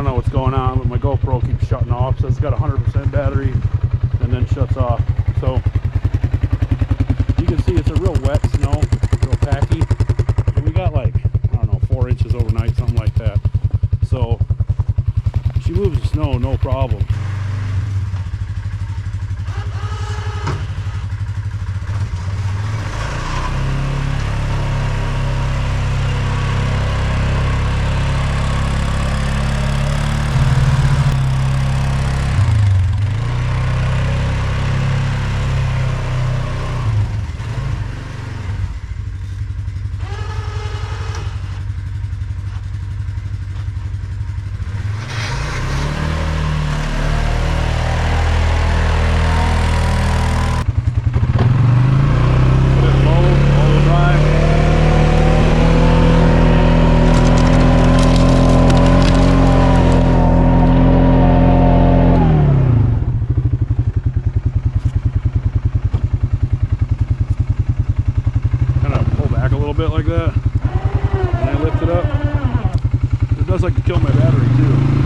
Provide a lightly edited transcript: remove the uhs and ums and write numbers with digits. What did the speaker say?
I don't know what's going on, but my GoPro keeps shutting off. Says it's got 100% battery and then shuts off. So you can see it's a real wet snow, real packy. And we got like, I don't know, 4 inches overnight, something like that. So she moves the snow, no problem. Bit like that, and I lift it up. It does like to kill my battery too.